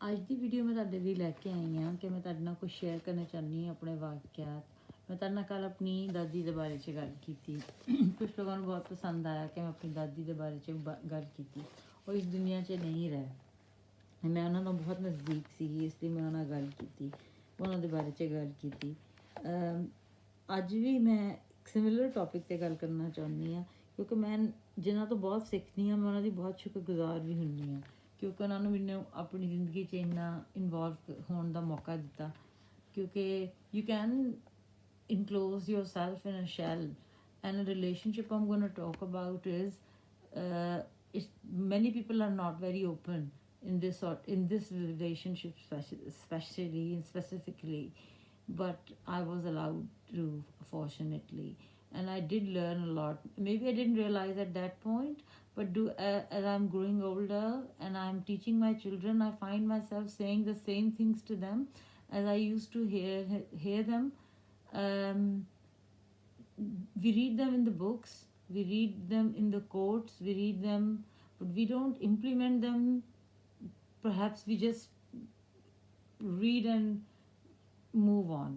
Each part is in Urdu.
ਅੱਜ ਦੀ ਵੀਡੀਓ ਮੈਂ ਤੁਹਾਡੇ ਲਈ ਲੈ ਕੇ ਆਈ ਹਾਂ ਕਿ ਮੈਂ ਤੁਹਾਡੇ ਨਾਲ ਕੁਝ ਸ਼ੇਅਰ ਕਰਨਾ ਚਾਹੁੰਦੀ ਹਾਂ ਆਪਣੇ ਵਾਕਿਆਤ। ਮੈਂ ਤੁਹਾਡੇ ਨਾਲ ਕੱਲ੍ਹ ਆਪਣੀ ਦਾਦੀ ਦੇ ਬਾਰੇ 'ਚ ਗੱਲ ਕੀਤੀ। ਕੁਝ ਲੋਕਾਂ ਨੂੰ ਬਹੁਤ ਪਸੰਦ ਆਇਆ ਕਿ ਮੈਂ ਆਪਣੀ ਦਾਦੀ ਦੇ ਬਾਰੇ 'ਚ ਗੱਲ ਕੀਤੀ। ਉਹ ਇਸ ਦੁਨੀਆ 'ਚ ਨਹੀਂ ਰਹੇ, ਮੈਂ ਉਹਨਾਂ ਨੂੰ ਬਹੁਤ ਨਜ਼ਦੀਕ ਸੀਗੀ, ਇਸ ਲਈ ਮੈਂ ਉਹਨਾਂ ਨਾਲ ਗੱਲ ਕੀਤੀ, ਉਹਨਾਂ ਦੇ ਬਾਰੇ 'ਚ ਗੱਲ ਕੀਤੀ। ਅੱਜ ਵੀ ਮੈਂ ਇੱਕ ਸਿਮਿਲਰ ਟੌਪਿਕ 'ਤੇ ਗੱਲ ਕਰਨਾ ਚਾਹੁੰਦੀ ਹਾਂ ਕਿਉਂਕਿ ਮੈਂ ਜਿਨ੍ਹਾਂ ਤੋਂ ਬਹੁਤ ਸਿੱਖਦੀ ਹਾਂ, ਮੈਂ ਉਹਨਾਂ ਦੀ ਬਹੁਤ ਸ਼ੁਕਰਗੁਜ਼ਾਰ ਵੀ ਹੁੰਦੀ ਹਾਂ ਕਿਉਂਕਿ ਉਹਨਾਂ ਨੂੰ ਮੈਨੂੰ ਆਪਣੀ ਜ਼ਿੰਦਗੀ 'ਚ ਇੰਨਾ ਇਨਵੋਲਵ ਹੋਣ ਦਾ ਮੌਕਾ ਦਿੱਤਾ। ਕਿਉਂਕਿ you can enclose yourself in a shell, and a relationship I'm going to talk about is many people are not very open in this relationship especially and specifically, but I was allowed to, fortunately, and I did learn a lot. Maybe I didn't realize at that point, but as I'm growing older and I'm teaching my children, I find myself saying the same things to them as I used to hear them. We read them in the books, we read them in the quotes, we read them, but we don't implement them. Perhaps we just read and move on.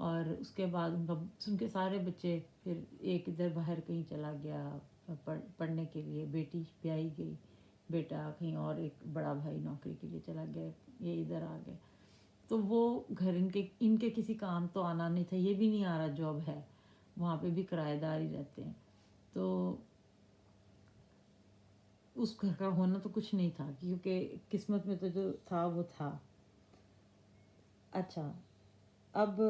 اور اس کے بعد ان کے سارے بچے، پھر ایک ادھر باہر کہیں چلا گیا پڑھنے کے لیے، بیٹی بیائی گئی، بیٹا کہیں اور، ایک بڑا بھائی نوکری کے لیے چلا گیا، یہ ادھر آ گئے. تو وہ گھر ان کے کسی کام تو آنا نہیں تھا، یہ بھی نہیں آ رہا جاب ہے، وہاں پہ بھی کرایہ دار ہی رہتے ہیں. تو اس گھر کا ہونا تو کچھ نہیں تھا، کیونکہ قسمت میں تو جو تھا وہ تھا. اچھا، اب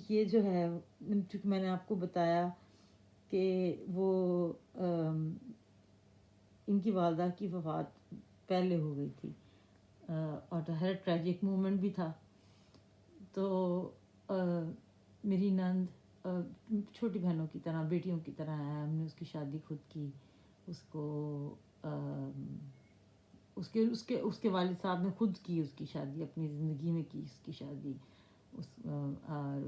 یہ جو ہے، چونکہ میں نے آپ کو بتایا کہ وہ ان کی والدہ کی وفات پہلے ہو گئی تھی، اور ہر ٹریجک مومنٹ بھی تھا. تو میری نند چھوٹی بہنوں کی طرح، بیٹیوں کی طرح ہے. ہم نے اس کی شادی خود کی، اس کو اس کے والد صاحب نے خود کی اس کی شادی، اپنی زندگی میں کی اس کی شادی. اور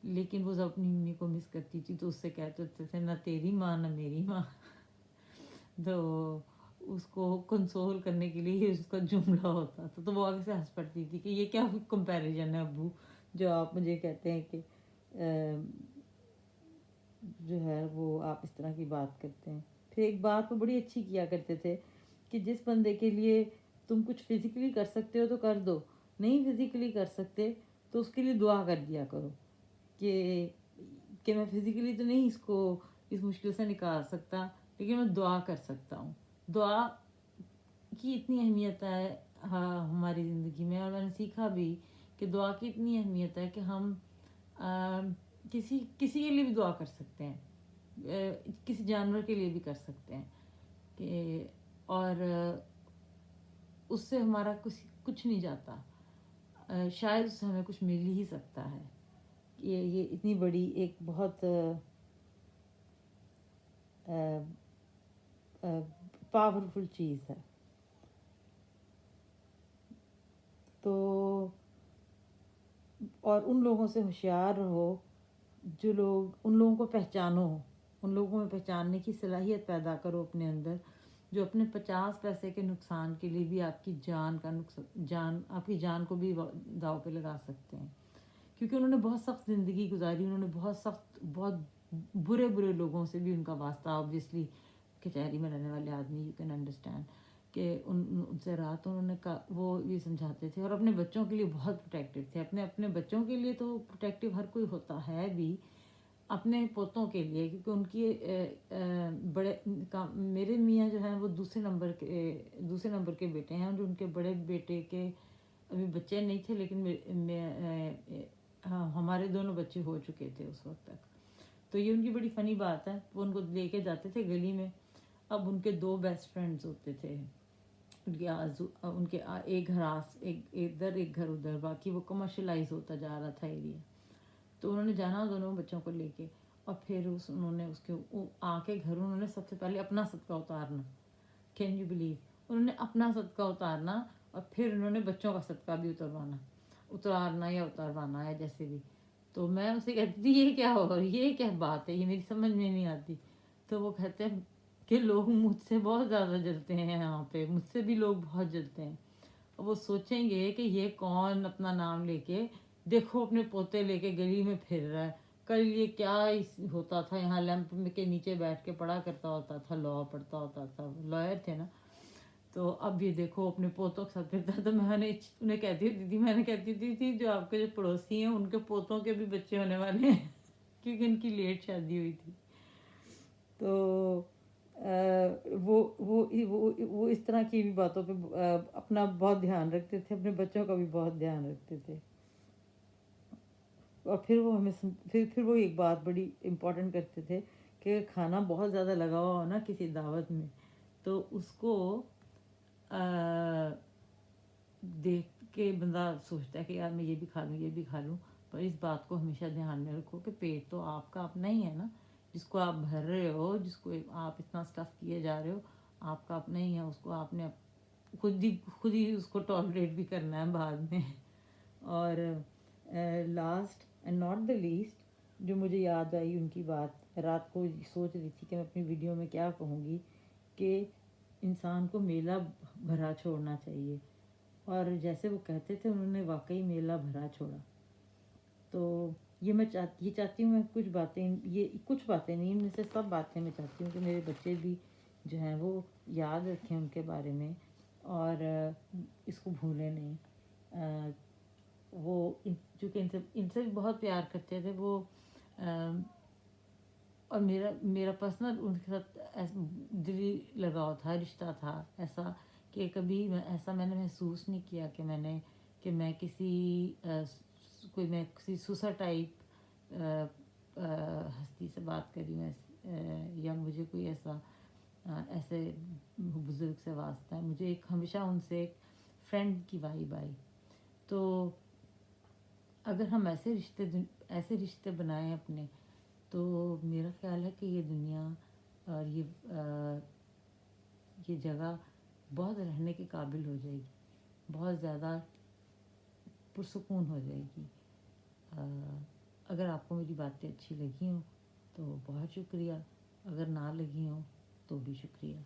لیکن وہ جب اپنی امی کو مس کرتی تھی تو اس سے کہتے تھے نہ تیری ماں نہ میری ماں. تو اس کو کنسول کرنے کے لیے اس کا جملہ ہوتا تھا، تو وہ آگے سے ہنس پڑتی تھی کہ یہ کیا کمپیریزن ہے ابو، جو آپ مجھے کہتے ہیں کہ جو ہے وہ آپ اس طرح کی بات کرتے ہیں. پھر ایک بات وہ بڑی اچھی کیا کرتے تھے کہ جس بندے کے لیے تم کچھ فزیکلی کر سکتے ہو تو کر دو، نہیں فزیکلی کر سکتے تو اس کے لیے دعا کر دیا کرو کہ میں فزیکلی تو نہیں اس مشکل سے نکال سکتا، لیکن میں دعا کر سکتا ہوں. دعا کی اتنی اہمیت ہے ہماری زندگی میں، اور میں نے سیکھا بھی کہ دعا کی اتنی اہمیت ہے کہ ہم کسی کے لیے بھی دعا کر سکتے ہیں، کسی جانور کے لیے بھی کر سکتے ہیں کہ، اور اس سے ہمارا کچھ نہیں جاتا، شاید اس سے ہمیں کچھ مل ہی سکتا ہے. یہ اتنی بڑی ایک بہت پاورفل چیز ہے. تو اور ان لوگوں سے ہوشیار رہو جو لوگ، ان لوگوں کو پہچانو، ان لوگوں میں پہچاننے کی صلاحیت پیدا کرو اپنے اندر، جو اپنے 50 پیسے کے نقصان کے لیے بھی آپ کی آپ کی جان کو بھی داؤ پہ لگا سکتے ہیں. کیونکہ انہوں نے بہت سخت زندگی گزاری، انہوں نے بہت برے لوگوں سے بھی ان کا واسطہ، آبویسلی کچہری میں رہنے والے آدمی، یو کین انڈرسٹینڈ کہ ان سے رہا. تو انہوں نے وہ یہ سمجھاتے تھے، اور اپنے بچوں کے لیے بہت پروٹیکٹیو تھے. اپنے بچوں کے لیے تو پروٹیکٹیو ہر کوئی ہوتا ہے بھی، اپنے پوتوں کے لیے، کیونکہ ان کی میرے میاں جو ہیں وہ دوسرے نمبر کے بیٹے ہیں، جو ان کے بڑے بیٹے کے ابھی بچے نہیں تھے، لیکن ہمارے دونوں بچے ہو چکے تھے اس وقت تک. تو یہ ان کی بڑی فنی بات ہے. وہ ان کو لے کے جاتے تھے گلی میں. اب ان کے 2 بیسٹ فرینڈز ہوتے تھے، ان کے ایک گھر ادھر ایک گھر ادھر، باقی وہ کمرشلائز ہوتا جا رہا تھا ایریا. تو انہوں نے جانا دونوں بچوں کو لے کے، اور پھر انہوں نے اس کے آ کے گھر انہوں نے سب سے پہلے اپنا صدقہ اتارنا. Can you believe? انہوں نے اپنا صدقہ اتارنا، اور پھر انہوں نے بچوں کا صدقہ بھی اتارنا یا اتاروانا ہے جیسے بھی. تو میں اسے کہتی تھی یہ کیا ہو، یہ کیا بات ہے، یہ میری سمجھ میں نہیں آتی. تو وہ کہتے ہیں کہ لوگ مجھ سے بہت زیادہ جلتے ہیں، یہاں پہ مجھ سے بھی لوگ بہت جلتے ہیں. وہ سوچیں گے کہ یہ کون اپنا نام لے کے، دیکھو اپنے پوتے لے کے گلی میں پھر رہا ہے، کل یہ کیا ہوتا تھا یہاں لیمپ کے نیچے بیٹھ کے پڑھا کرتا ہوتا تھا، لاء پڑھتا ہوتا تھا، لائر تھے نا. تو اب یہ دیکھو اپنے پوتوں کے ساتھ پھرتا. تو میں نے انہیں کہتی تھی جو آپ کے جو پڑوسی ہیں ان کے پوتوں کے بھی بچے ہونے والے ہیں، کیونکہ ان کی لیٹ شادی ہوئی تھی. تو وہ اس طرح کی بھی باتوں پہ اپنا بہت دھیان رکھتے تھے، اپنے بچوں کا بھی بہت دھیان رکھتے تھے. اور پھر وہ ہمیں پھر وہ ایک بات بڑی امپورٹنٹ کرتے تھے کہ کھانا بہت زیادہ لگا ہوا ہو نا کسی دعوت میں، تو اس کو دیکھ کے بندہ سوچتا ہے کہ یار میں یہ بھی کھا لوں. پر اس بات کو ہمیشہ دھیان میں رکھو کہ پیٹ تو آپ کا اپنا ہی ہے نا، جس کو آپ بھر رہے ہو، جس کو آپ اتنا اسٹف کیے جا رہے ہو، آپ کا اپنا ہی ہے. اس کو آپ نے خود ہی اس کو ٹالریٹ بھی کرنا ہے بعد میں. اور last and not the least, جو مجھے یاد آئی ان کی بات، رات کو سوچ رہی تھی کہ میں اپنی ویڈیو میں کیا کہوں گی، کہ انسان کو میلہ بھرا چھوڑنا چاہیے. اور جیسے وہ کہتے تھے انہوں نے واقعی میلہ بھرا چھوڑا. تو یہ چاہتی ہوں میں کچھ باتیں نہیں، ان میں سے سب باتیں میں چاہتی ہوں کہ میرے بچے بھی جو ہیں وہ یاد رکھیں ان کے بارے میں، اور اس کو بھولیں نہیں۔ وہ چونکہ ان سے بھی بہت پیار کرتے تھے وہ، اور میرا پرسنل ان کے ساتھ دلی لگاؤ تھا، رشتہ تھا ایسا کہ کبھی میں نے محسوس نہیں کیا کہ میں کسی سوسا ٹائپ ہستی سے بات کر رہی ہوں، یا مجھے کوئی ایسے بزرگ سے واسطہ ہے۔ مجھے ہمیشہ ان سے ایک فرینڈ کی وائب آئی۔ تو اگر ہم ایسے رشتے بنائیں اپنے، تو میرا خیال ہے کہ یہ دنیا اور یہ جگہ بہت رہنے کے قابل ہو جائے گی، بہت زیادہ پرسکون ہو جائے گی۔ اگر آپ کو میری باتیں اچھی لگی ہوں تو بہت شکریہ، اگر نہ لگی ہوں تو بھی شکریہ۔